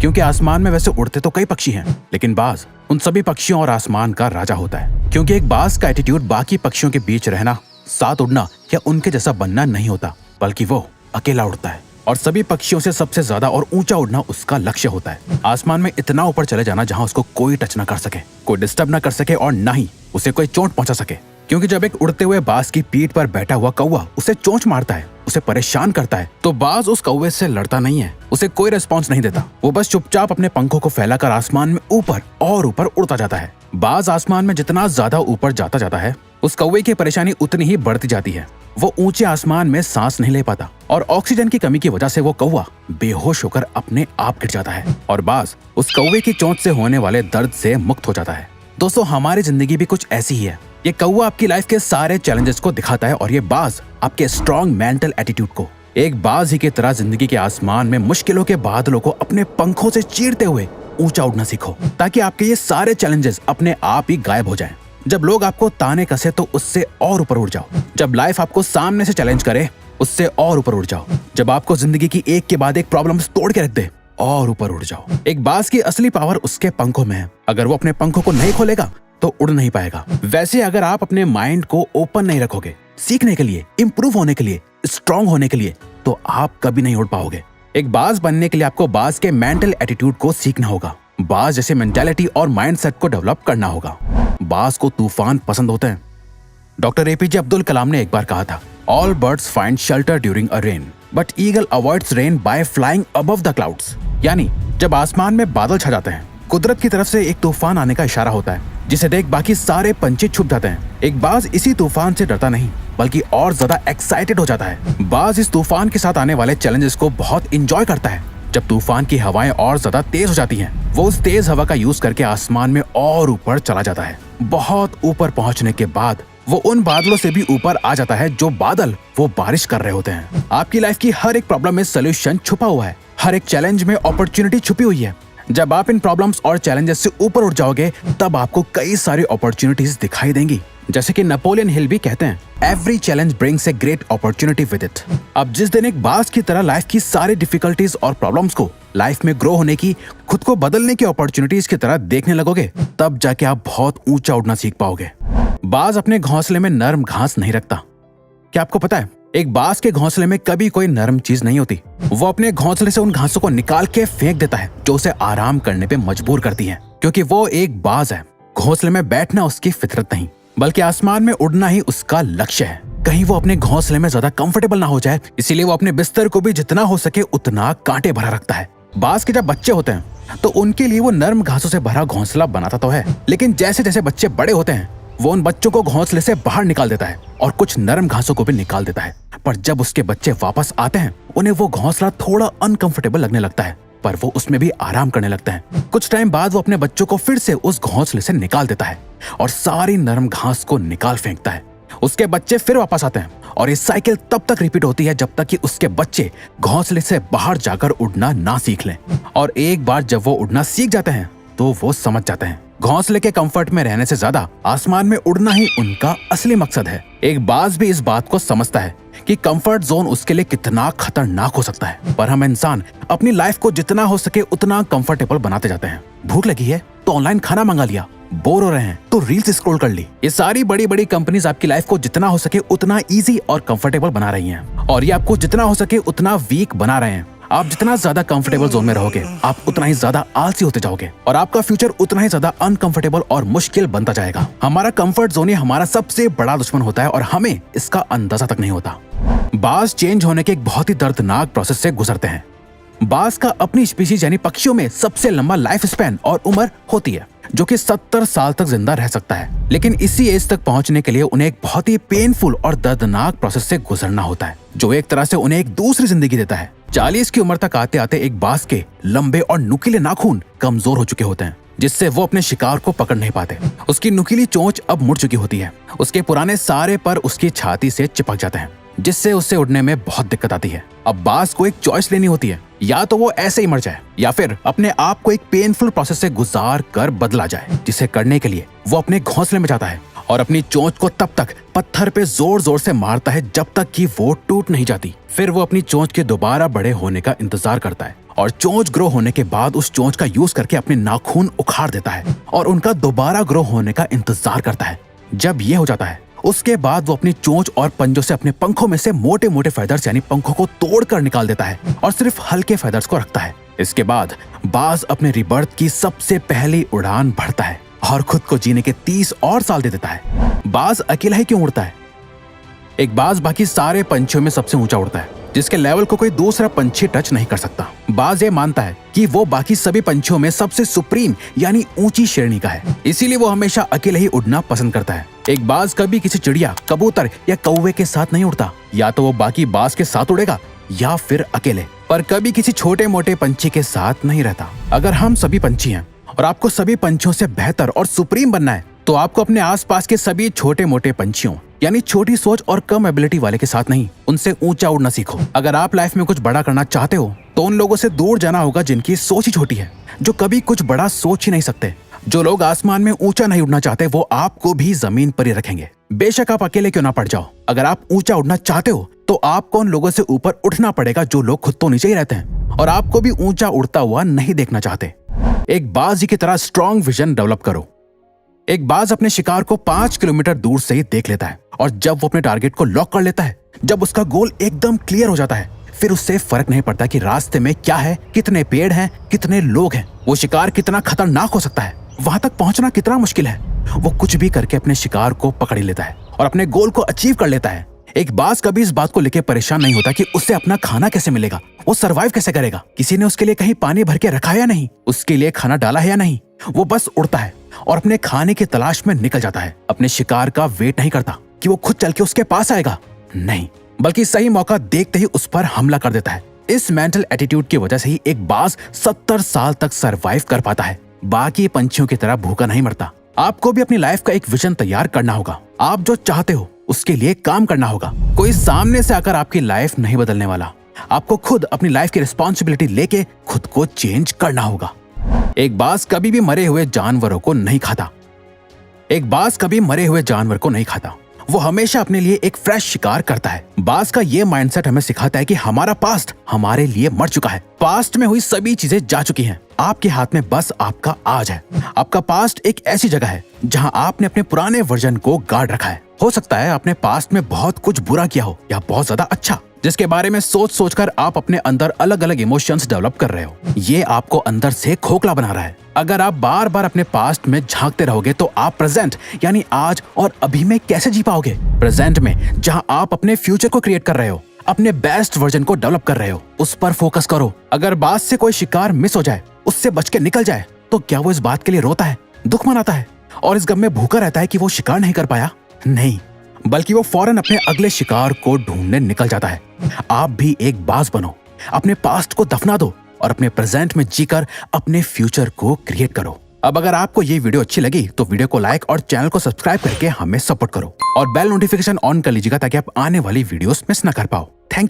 क्योंकि आसमान में वैसे उड़ते तो कई पक्षी हैं, लेकिन बाज उन सभी पक्षियों और आसमान का राजा होता है। क्योंकि एक बाज का एटीट्यूड बाकी पक्षियों के बीच रहना, साथ उड़ना या उनके जैसा बनना नहीं होता, बल्कि वो अकेला उड़ता है और सभी पक्षियों से सबसे ज्यादा और ऊंचा उड़ना उसका लक्ष्य होता है। आसमान में इतना ऊपर चले जाना जहां उसको कोई टच ना कर सके, कोई डिस्टर्ब ना कर सके और ना ही उसे कोई चोट पहुंचा सके। क्योंकि जब एक उड़ते हुए बाज की पीठ पर बैठा हुआ कौवा उसे चोंच मारता है, उसे परेशान करता है, तो बाज उस कौवे से लड़ता नहीं है, उसे कोई रिस्पॉन्स नहीं देता। वो बस चुपचाप अपने पंखों को फैलाकर आसमान में ऊपर और ऊपर उड़ता जाता है। बाज आसमान में जितना ज्यादा ऊपर जाता जाता है, उस कौवे की परेशानी उतनी ही बढ़ती जाती है। वो ऊंचे आसमान में सांस नहीं ले पाता और ऑक्सीजन की कमी की वजह से वो कौवा बेहोश होकर अपने आप गिर जाता है और बाज उस कौवे की चोंच से होने वाले दर्द से मुक्त हो जाता है। दोस्तों, हमारी जिंदगी भी कुछ ऐसी ही है। ये कौवा आपकी लाइफ के सारे चैलेंजेस को दिखाता है और ये बाज आपके स्ट्रॉन्ग मेंटल एटीट्यूड को। एक बाज ही की तरह जिंदगी के आसमान में मुश्किलों के बादलों को अपने पंखों से चीरते हुए ऊंचा उड़ना सीखो, ताकि आपके ये सारे चैलेंजेस अपने आप ही गायब हो जाएं। जब लोग आपको ताने कसे तो उससे और ऊपर उड़ जाओ। जब लाइफ आपको सामने से चैलेंज करे, उससे और ऊपर उड़ जाओ। जब आपको जिंदगी की एक के बाद एक प्रॉब्लम्स तोड़ के रख दे, और ऊपर उड़ जाओ। एक बाज की असली पावर उसके पंखों में है। अगर वो अपने पंखों को नहीं खोलेगा तो उड़ नहीं पाएगा। वैसे अगर आप अपने माइंड को ओपन नहीं रखोगे सीखने के लिए, इंप्रूव होने के लिए, स्ट्रांग होने के लिए, तो आप कभी नहीं उड़ पाओगे। एक बाज बनने के लिए आपको बाज के मेंटल एटीट्यूड को सीखना होगा, बाज जैसे मेंटालिटी और माइंडसेट को डेवलप करना होगा। बाज को तूफान पसंद होते हैं। डॉक्टर एपीजे अब्दुल कलाम ने एक बार कहा था, all birds find shelter during a rain but eagle avoids rain by flying above the clouds. यानी जब आसमान में बादल छा जाते हैं, कुदरत की तरफ से एक तूफान आने का इशारा होता है, जिसे देख बाकी सारे पंछी छुप जाते हैं। एक बाज इसी तूफान से डरता नहीं बल्कि और ज्यादा एक्साइटेड हो जाता है। बाज इस तूफान के साथ आने वाले चैलेंजेस को बहुत इंजॉय करता है। जब तूफान की हवाएं और ज्यादा तेज हो जाती हैं, वो उस तेज हवा का यूज करके आसमान में और ऊपर चला जाता है। बहुत ऊपर पहुंचने के बाद वो उन बादलों से भी ऊपर आ जाता है जो बादल वो बारिश कर रहे होते हैं। आपकी लाइफ की हर एक प्रॉब्लम में सोल्यूशन छुपा हुआ है, हर एक चैलेंज में अपॉर्चुनिटी छुपी हुई है। जब आप इन प्रॉब्लम्स और चैलेंजेस से ऊपर उठ जाओगे, तब आपको कई सारी अपॉर्चुनिटीज दिखाई देंगी। जैसे कि नेपोलियन हिल भी कहते हैं, every challenge brings a great opportunity with it. अब जिस दिन एक बाज की तरह लाइफ की सारी डिफिकल्टीज और प्रॉब्लम्स को लाइफ में ग्रो होने की, खुद को बदलने की अपॉर्चुनिटीज की तरह देखने लगोगे, तब जाके आप बहुत ऊंचा उड़ना सीख पाओगे। बाज अपने घोंसले में नरम घास नहीं रखता। क्या आपको पता है, एक बाज के घोंसले में कभी कोई नरम चीज नहीं होती। वो अपने घोंसले से उन घासों को निकाल के फेंक देता है जो उसे आराम करने पे मजबूर करती है, क्योंकि वो एक बाज है। घोंसले में बैठना उसकी फितरत नहीं, बल्कि आसमान में उड़ना ही उसका लक्ष्य है। कहीं वो अपने घोंसले में ज्यादा कंफर्टेबल ना हो जाए, इसीलिए वो अपने बिस्तर को भी जितना हो सके उतना कांटे भरा रखता है। बाज के जब बच्चे होते हैं तो उनके लिए वो नरम घासों से भरा घोंसला बनाता तो है, लेकिन जैसे जैसे बच्चे बड़े होते हैं, वो उन बच्चों को घोंसले से बाहर निकाल देता है और कुछ नरम घासों को भी निकाल देता है। पर जब उसके बच्चे वापस आते हैं, उन्हें वो घोंसला थोड़ा अनकंफर्टेबल लगने लगता है, पर वो उसमें भी आराम करने लगता है। कुछ टाइम बाद वो अपने बच्चों को फिर से उस घोंसले से निकाल देता है और सारी नरम घास को निकाल फेंकता है। उसके बच्चे फिर वापस आते हैं और ये साइकिल तब तक रिपीट होती है जब तक कि उसके बच्चे घोंसले से बाहर जाकर उड़ना ना सीख लें। और एक बार जब वो उड़ना सीख जाते हैं तो वो समझ जाते हैं घोंसले के कंफर्ट में रहने से ज्यादा आसमान में उड़ना ही उनका असली मकसद है। एक बाज भी इस बात को समझता है कि कंफर्ट जोन उसके लिए कितना खतरनाक हो सकता है, पर हम इंसान अपनी लाइफ को जितना हो सके उतना कंफर्टेबल बनाते जाते हैं। भूख लगी है तो ऑनलाइन खाना मंगा लिया, बोर हो रहे हैं तो रील्स स्क्रॉल कर ली। ये सारी बड़ी बड़ी कंपनीज आपकी लाइफ को जितना हो सके उतना इजी और कंफर्टेबल बना रही हैं, और ये आपको जितना हो सके उतना वीक बना रहे हैं। आप जितना ज्यादा कंफर्टेबल जोन में रहोगे, आप उतना ही ज्यादा आलसी होते जाओगे और आपका फ्यूचर उतना ही ज्यादा अनकंफर्टेबल और मुश्किल बनता जाएगा। हमारा कंफर्ट जोन ही हमारा सबसे बड़ा दुश्मन होता है और हमें इसका अंदाजा तक नहीं होता। बाज चेंज होने के एक बहुत ही दर्दनाक प्रोसेस से गुजरते हैं। बाज का अपनी स्पीशीज यानी पक्षियों में सबसे लंबा लाइफ स्पैन और उम्र होती है, जो कि 70 साल तक जिंदा रह सकता है। लेकिन इसी एज तक पहुंचने के लिए उन्हें एक बहुत ही पेनफुल और दर्दनाक प्रोसेस से गुजरना होता है, जो एक तरह से उन्हें एक दूसरी जिंदगी देता है। 40 की उम्र तक आते आते एक बाज के लंबे और नुकीले नाखून कमजोर हो चुके होते हैं, जिससे वो अपने शिकार को पकड़ नहीं पाते। उसकी नुकीली चोंच अब मुड़ चुकी होती है, उसके पुराने सारे पर उसकी छाती से चिपक जाते हैं, जिससे उसे उड़ने में बहुत दिक्कत आती है। अब बाज को एक चॉइस लेनी होती है, या तो वो ऐसे ही मर जाए या फिर अपने आप को एक पेनफुल प्रोसेस से गुजार कर बदला जाए, जिसे करने के लिए वो अपने घोंसले में जाता है और अपनी चोंच को तब तक पत्थर पे जोर जोर से मारता है जब तक कि वो टूट नहीं जाती। फिर वो अपनी चोंच के दोबारा बड़े होने का इंतजार करता है और चोंच ग्रो होने के बाद उस चोंच का यूज करके अपने नाखून उखाड़ देता है और उनका दोबारा ग्रो होने का इंतजार करता है। जब ये हो जाता है उसके बाद वो अपनी चोंच और पंजों से अपने पंखों में से मोटे मोटे फेदर्स यानी पंखों को तोड़कर निकाल देता है और सिर्फ हल्के फेदर्स को रखता है। इसके बाद बाज अपने रिबर्थ की सबसे पहली उड़ान भरता है और खुद को जीने के 30 और साल दे देता है। बाज अकेला ही क्यों उड़ता है? एक बाज बाकी सारे पंछियों में सबसे ऊंचा उड़ता है, जिसके लेवल को कोई दूसरा पंछी टच नहीं कर सकता। बाज ये मानता है कि वो बाकी सभी पंछियों में सबसे सुप्रीम यानी ऊंची श्रेणी का है, इसीलिए वो हमेशा अकेले ही उड़ना पसंद करता है। एक बाज कभी किसी चिड़िया, कबूतर या कौवे के साथ नहीं उड़ता, या तो वो बाकी बाज के साथ उड़ेगा या फिर अकेले, पर कभी किसी छोटे मोटे पंछी के साथ नहीं रहता। अगर हम सभी पंछी हैं और आपको सभी पंछियों से बेहतर और सुप्रीम बनना है तो आपको अपने आसपास के सभी छोटे मोटे पंछियों यानी छोटी सोच और कम एबिलिटी वाले के साथ नहीं, उनसे ऊंचा उड़ना सीखो। अगर आप लाइफ में कुछ बड़ा करना चाहते हो तो उन लोगों से दूर जाना होगा जिनकी सोच ही छोटी है, जो कभी कुछ बड़ा सोच ही नहीं सकते। जो लोग आसमान में ऊंचा नहीं उड़ना चाहते वो आपको भी जमीन पर ही रखेंगे, बेशक आप अकेले क्यों ना पड़ जाओ। अगर आप ऊंचा उड़ना चाहते हो तो आपको उन लोगों से ऊपर उठना पड़ेगा जो लोग खुद तो नीचे ही रहते हैं और आपको भी ऊंचा उड़ता हुआ नहीं देखना चाहते। एक बाज की तरह स्ट्रॉन्ग विजन डेवलप करो। एक बाज अपने शिकार को 5 किलोमीटर दूर से ही देख लेता है और जब वो अपने टारगेट को लॉक कर लेता है, जब उसका गोल एकदम क्लियर हो जाता है, फिर उससे फर्क नहीं पड़ता कि रास्ते में क्या है, कितने पेड़ हैं, कितने लोग हैं, वो शिकार कितना खतरनाक हो सकता है, वहां तक पहुंचना कितना मुश्किल है। वो कुछ भी करके अपने शिकार को पकड़ ही लेता है और अपने गोल को अचीव कर लेता है। एक बाज कभी इस बात को लेकर परेशान नहीं होता कि उससे अपना खाना कैसे मिलेगा, वो सरवाइव कैसे करेगा, किसी ने उसके लिए कहीं पानी भर के रखा है या नहीं, उसके लिए खाना डाला है या नहीं। वो बस उड़ता है और अपने खाने की तलाश में निकल जाता है। अपने शिकार का वेट नहीं करता कि वो खुद चल के उसके पास आएगा, नहीं, बल्कि सही मौका देखते ही उस पर हमला कर देता है। इस मेंटल एटीट्यूड की वजह से ही एक बाज 70 साल तक सरवाइव कर पाता है, बाकी पंछियों की तरह भूखा नहीं मरता। आपको भी अपनी लाइफ का एक विजन तैयार करना होगा। आप जो चाहते हो उसके लिए काम करना होगा। कोई सामने से आकर आपकी लाइफ नहीं बदलने वाला। आपको खुद अपनी लाइफ की रिस्पॉन्सिबिलिटी लेके खुद को चेंज करना होगा। एक बाज कभी भी मरे हुए जानवरों को नहीं खाता। एक बाज कभी मरे हुए जानवर को नहीं खाता, वो हमेशा अपने लिए एक फ्रेश शिकार करता है। बाज का ये माइंडसेट हमें सिखाता है कि हमारा पास्ट हमारे लिए मर चुका है, पास्ट में हुई सभी चीजें जा चुकी हैं, आपके हाथ में बस आपका आज है। आपका पास्ट एक ऐसी जगह है जहां आपने अपने पुराने वर्जन को गार्ड रखा है। हो सकता है आपने पास्ट में बहुत कुछ बुरा किया हो या बहुत ज्यादा अच्छा, जिसके बारे में सोच सोचकर आप अपने अंदर अलग अलग इमोशंस डेवलप कर रहे हो। ये आपको अंदर से खोखला बना रहा है। अगर आप बार बार अपने पास्ट में झांकते रहोगे तो आप प्रेजेंट यानी आज और अभी में कैसे जी पाओगे? प्रेजेंट में जहां आप अपने फ्यूचर को क्रिएट कर रहे हो, अपने बेस्ट वर्जन को डेवलप कर रहे हो, उस पर फोकस करो। अगर बाज से कोई शिकार मिस हो जाए, उससे बच के निकल जाए, तो क्या वो इस बात के लिए रोता है, दुख मनाता है और इस गम में भूखा रहता है कि वो शिकार नहीं कर पाया? नहीं, बल्कि वो फौरन अपने अगले शिकार को ढूंढने निकल जाता है। आप भी एक बाज बनो, अपने पास्ट को दफना दो और अपने प्रेजेंट में जीकर अपने फ्यूचर को क्रिएट करो। अब अगर आपको ये वीडियो अच्छी लगी तो वीडियो को लाइक और चैनल को सब्सक्राइब करके हमें सपोर्ट करो और बेल नोटिफिकेशन ऑन कर लीजिएगा ताकि आप आने वाली वीडियोस मिस ना कर पाओ। Thank you.